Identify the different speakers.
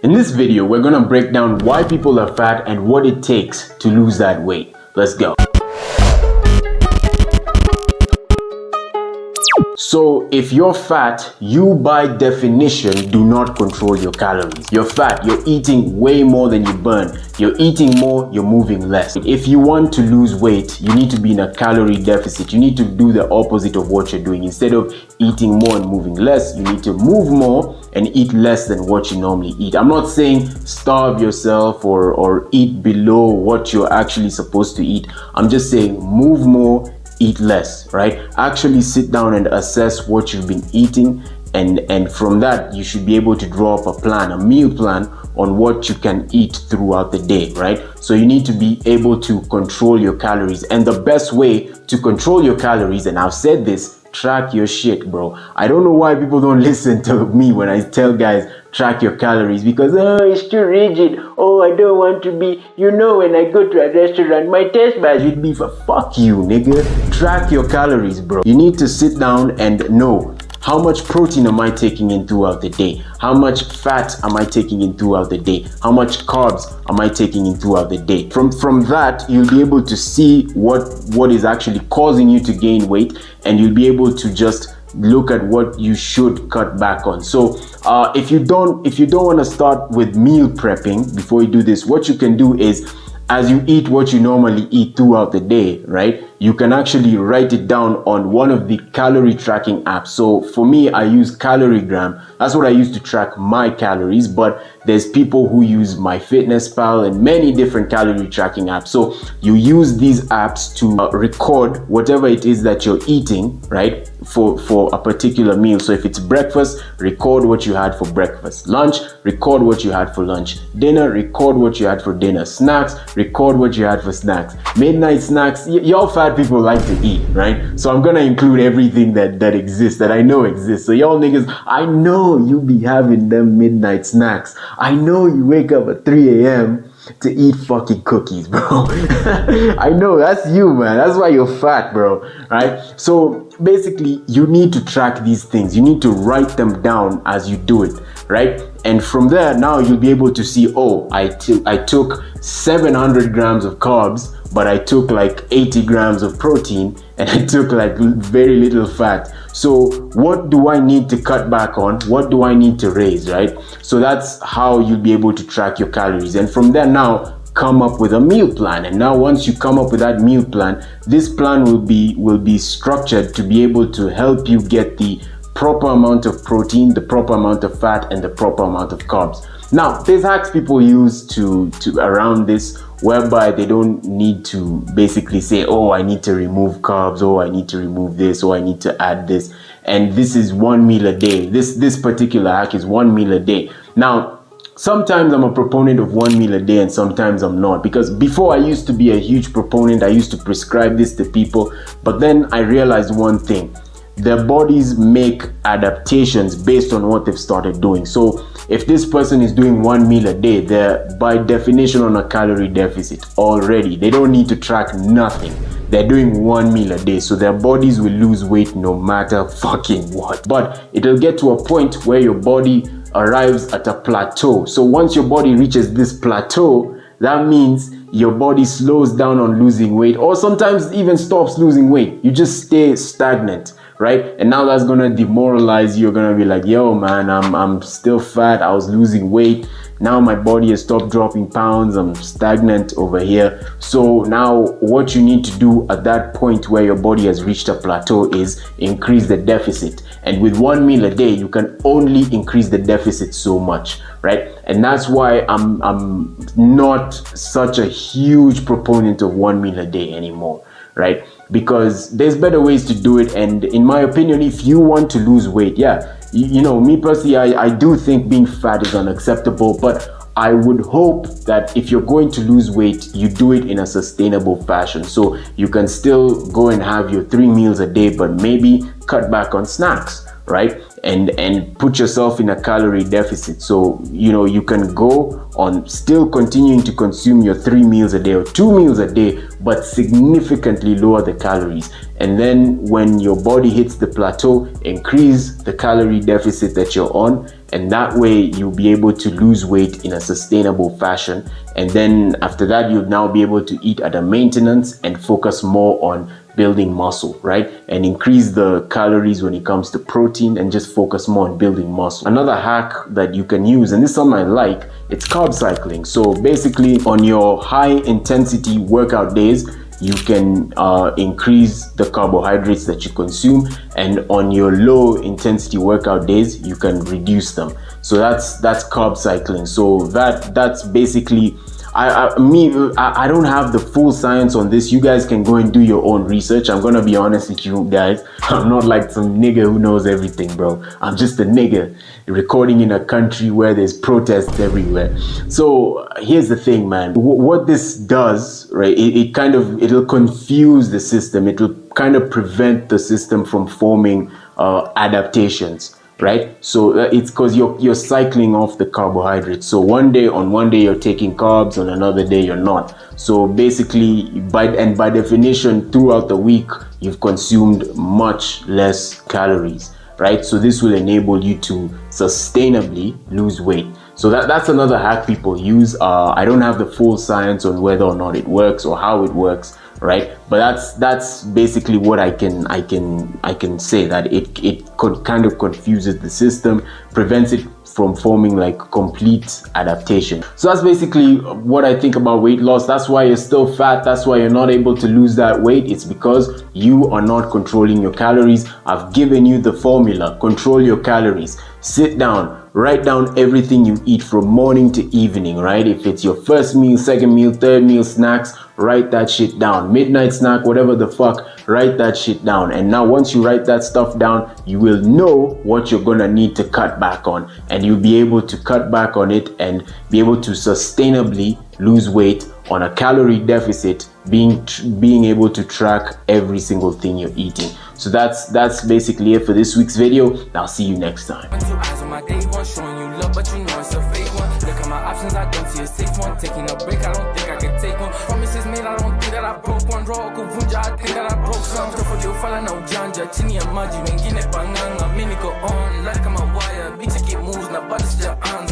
Speaker 1: In this video, we're gonna break down why people are fat and what it takes to lose that weight. Let's go. So if you're fat, you by definition do not control your calories. You're fat, you're eating way more than you burn. You're eating more, you're moving less. If you want to lose weight, you need to be in a calorie deficit. You need to do the opposite of what you're doing. Instead of eating more and moving less, you need to move more and eat less than what you normally eat. I'm not saying starve yourself or eat below what you're actually supposed to eat. I'm just saying move more, eat less, right? Actually sit down and assess what you've been eating, and from that you should be able to draw up a plan, a meal plan on what you can eat throughout the day, right? So you need to be able to control your calories, and the best way to control your calories, and I've said this, track your shit, bro. I don't know why people don't listen to me when I tell guys track your calories, because it's too rigid. I don't want to be, when I go to a restaurant, my taste buds would be for fuck you, nigga. Track your calories, bro. You need to sit down and know, how much protein am I taking in throughout the day? How much fat am I taking in throughout the day? How much carbs am I taking in throughout the day? From that, you'll be able to see what is actually causing you to gain weight, and you'll be able to just look at what you should cut back on. So if you don't want to start with meal prepping before you do this, what you can do is, as you eat what you normally eat throughout the day, right, you can actually write it down on one of the calorie tracking apps. So for me, I use Caloriegram. That's what I use to track my calories, but there's people who use MyFitnessPal and many different calorie tracking apps. So you use these apps to record whatever it is that you're eating, right, for a particular meal. So if it's breakfast, record what you had for breakfast. Lunch, record what you had for lunch. Dinner, record what you had for dinner. Snacks, record what you had for snacks. Midnight snacks, y'all fat people like to eat, right? So I'm gonna include everything that exists, that I know exists. So y'all niggas, I know you be having them midnight snacks. I know you wake up at 3 a.m. to eat fucking cookies, bro. I know, that's you, man. That's why you're fat, bro, right? So basically, you need to track these things. You need to write them down as you do it, right? And from there, now you'll be able to see, I took 700 grams of carbs, but I took like 80 grams of protein, and I took like very little fat. So what do I need to cut back on? What do I need to raise, right? So that's how you'll be able to track your calories. And from there, now come up with a meal plan. And now once you come up with that meal plan, this plan will be structured to be able to help you get the proper amount of protein, the proper amount of fat, and the proper amount of carbs. Now, there's hacks people use to around this, whereby they don't need to basically say, I need to remove carbs, I need to remove this, I need to add this, and this is one meal a day. This particular hack is one meal a day. Now, sometimes I'm a proponent of one meal a day and sometimes I'm not, because before I used to be a huge proponent. I used to prescribe this to people, but then I realized one thing: their bodies make adaptations based on what they've started doing. So if this person is doing one meal a day, they're by definition on a calorie deficit already. They don't need to track nothing. They're doing one meal a day, so their bodies will lose weight no matter fucking what. But it'll get to a point where your body arrives at a plateau. So once your body reaches this plateau, that means your body slows down on losing weight, or sometimes even stops losing weight. You just stay stagnant, right? And now that's gonna demoralize you. You're gonna be like, yo man, I'm still fat, I was losing weight, now my body has stopped dropping pounds, I'm stagnant over here. So now what you need to do at that point where your body has reached a plateau is increase the deficit. And with one meal a day, you can only increase the deficit so much, right? And that's why I'm not such a huge proponent of one meal a day anymore, right? Because there's better ways to do it. And in my opinion, if you want to lose weight, me personally, I do think being fat is unacceptable, but I would hope that if you're going to lose weight, you do it in a sustainable fashion. So you can still go and have your 3 meals a day, but maybe cut back on snacks, right? and put yourself in a calorie deficit. So, you know, you can go on still continuing to consume your 3 meals a day or 2 meals a day, but significantly lower the calories. And then when your body hits the plateau, increase the calorie deficit that you're on, and that way you'll be able to lose weight in a sustainable fashion. And then after that, you'll now be able to eat at a maintenance and focus more on building muscle, right? And increase the calories when it comes to protein and just focus more on building muscle. Another hack that you can use, and this is something I like, it's carb cycling. So basically on your high intensity workout days, you can increase the carbohydrates that you consume, and on your low intensity workout days you can reduce them. So that's carb cycling. So that's basically, I don't have the full science on this. You guys can go and do your own research. I'm gonna be honest with you guys, I'm not like some nigga who knows everything, bro. I'm just a nigga recording in a country where there's protests everywhere. So here's the thing, man. What this does, right, it'll confuse the system. It'll kind of prevent the system from forming adaptations, right? So it's because you're cycling off the carbohydrates. So one day you're taking carbs, on another day you're not. So basically, by definition, throughout the week you've consumed much less calories, right? So this will enable you to sustainably lose weight. So that's another hack people use. I don't have the full science on whether or not it works or how it works, right? But that's basically what I can say, that it kind of confuses the system, prevents it from forming like complete adaptation. So that's basically what I think about weight loss. That's why you're still fat. That's why you're not able to lose that weight. It's because you are not controlling your calories. I've given you the formula. Control your calories. Sit down, write down everything you eat from morning to evening, right? If it's your first meal, second meal, third meal, snacks, write that shit down. Midnight snack, whatever the fuck, write that shit down. And now once you write that stuff down, you will know what you're gonna need to cut back on, and you'll be able to cut back on it and be able to sustainably lose weight on a calorie deficit, being able to track every single thing you're eating. So that's basically it for this week's video. I'll see you next time. Showing you love, but you know it's a fake one. Look at my options, I don't see a safe one. Taking a break, I don't think I can take one. Promises made, I don't think that I broke one. Draw kuvunja, I think that I broke some. For you, follow no janja, chini ya maji, wengine panganga, mini go on. Like I'm a wire, bitch, keep moves, na body still on.